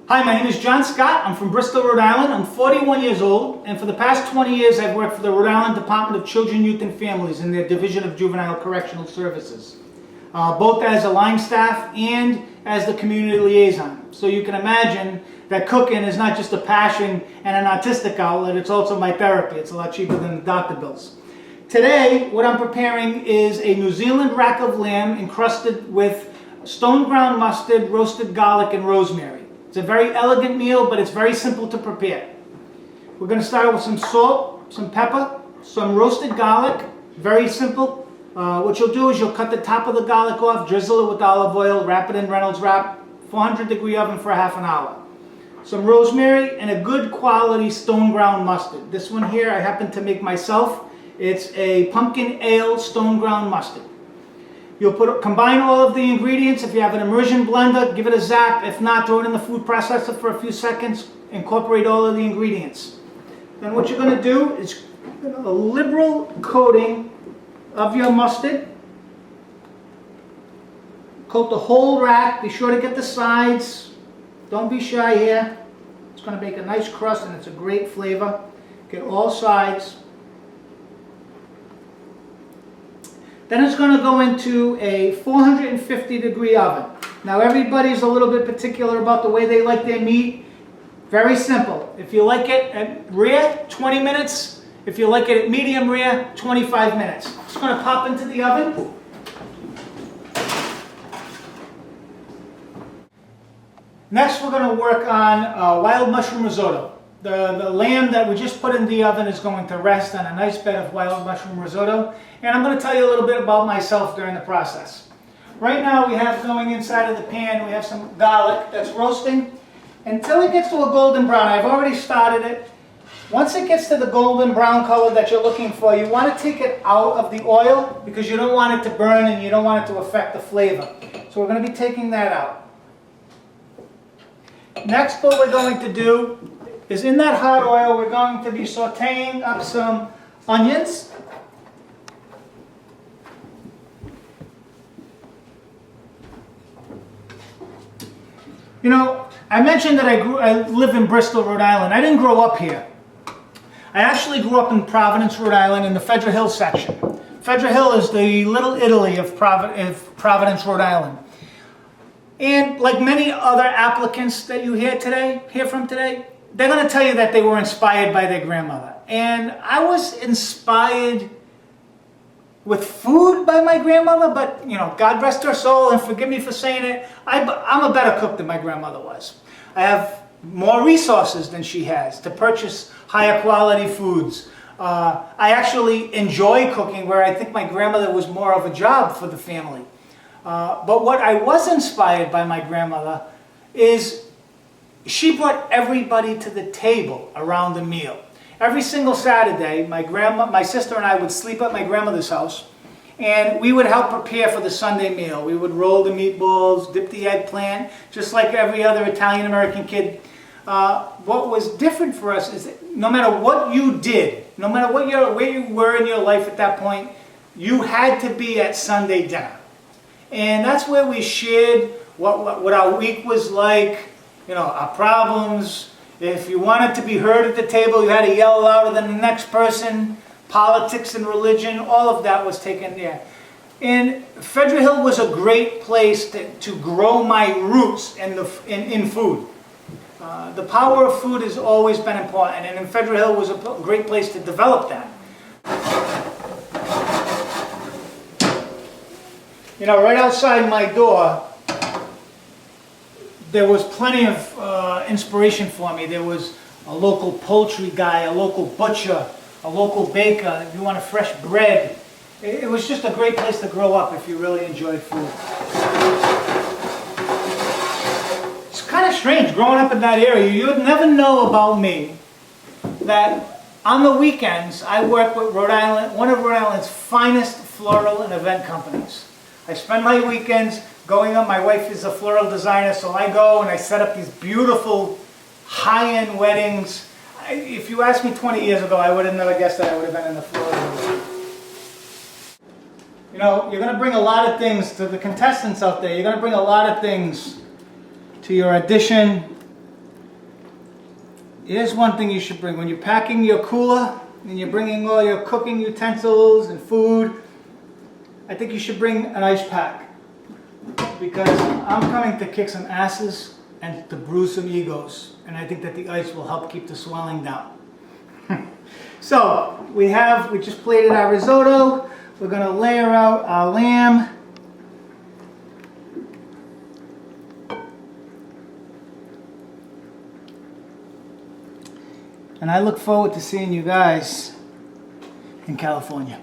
Hi, my name is John Scott. I'm from Bristol, Rhode Island. I'm 41 years old, and for the past 20 years I've worked for the Rhode Island Department of Children, Youth, and Families in their Division of Juvenile Correctional Services, both as a line staff and as the community liaison. So you can imagine that cooking is not just a passion and an artistic outlet, it's also my therapy. It's a lot cheaper than the doctor bills. Today, what I'm preparing is a New Zealand rack of lamb encrusted with stone ground mustard, roasted garlic, and rosemary. It's a very elegant meal, but it's very simple to prepare. We're going to start with some salt, some pepper, some roasted garlic. Very simple. What you'll do is you'll cut the top of the garlic off, drizzle it with olive oil, wrap it in Reynolds wrap, 400-degree oven for half an hour. Some rosemary and a good quality stone ground mustard. This one here I happen to make myself. It's a pumpkin ale stone ground mustard. You'll combine all of the ingredients. If you have an immersion blender, give it a zap. If not, throw it in the food processor for a few seconds. Incorporate all of the ingredients. Then what you're going to do is a liberal coating of your mustard. Coat the whole rack. Be sure to get the sides. Don't be shy here. It's going to make a nice crust and it's a great flavor. Get all sides. Then it's going to go into a 450-degree oven. Now everybody's a little bit particular about the way they like their meat. Very simple. If you like it at rare, 20 minutes. If you like it at medium rare, 25 minutes. It's going to pop into the oven. Next we're going to work on wild mushroom risotto. The lamb that we just put in the oven is going to rest on a nice bed of wild mushroom risotto. And I'm going to tell you a little bit about myself during the process. Right now we have going inside of the pan, we have some garlic that's roasting until it gets to a golden brown. I've already started it. Once it gets to the golden brown color that you're looking for, you want to take it out of the oil because you don't want it to burn and you don't want it to affect the flavor. So we're going to be taking that out. Next, what we're going to do is in that hot oil, we're going to be sauteing up some onions. You know, I mentioned that I live in Bristol, Rhode Island. I didn't grow up here. I actually grew up in Providence, Rhode Island in the Federal Hill section. Federal Hill is the Little Italy of Providence, Rhode Island. And like many other applicants that you hear from today, they're going to tell you that they were inspired by their grandmother. And I was inspired with food by my grandmother, but you know, God rest her soul and forgive me for saying it, I'm a better cook than my grandmother was. I have more resources than she has to purchase higher quality foods. I actually enjoy cooking where I think my grandmother was more of a job for the family. But what I was inspired by my grandmother is she brought everybody to the table around the meal. Every single Saturday, my sister and I would sleep at my grandmother's house, and we would help prepare for the Sunday meal. We would roll the meatballs, dip the eggplant, just like every other Italian-American kid. What was different for us is that no matter what you did, no matter where you were in your life at that point, you had to be at Sunday dinner. And that's where we shared what our week was like, you know, our problems. If you wanted to be heard at the table, you had to yell louder than the next person. Politics and religion, all of that was taken there. And Federal Hill was a great place to grow my roots in food. The power of food has always been important, and Federal Hill was a great place to develop that. You know, right outside my door, there was plenty of inspiration for me. There was a local poultry guy, a local butcher, a local baker. If you want a fresh bread, it was just a great place to grow up if you really enjoyed food. It's kind of strange growing up in that area. You'd never know about me that on the weekends I work with Rhode Island, one of Rhode Island's finest floral and event companies. I spend my weekends going up. My wife is a floral designer, so I go and I set up these beautiful high-end weddings. If you asked me 20 years ago, I would have never guessed that I would have been in the floral industry. You know, you're going to bring a lot of things to the contestants out there. You're going to bring a lot of things to your audition, Here's one thing you should bring. When you're packing your cooler and you're bringing all your cooking utensils and food, I think you should bring an ice pack. Because I'm coming to kick some asses and to bruise some egos. And I think that the ice will help keep the swelling down. So, we just plated our risotto. We're going to layer out our lamb. And I look forward to seeing you guys in California.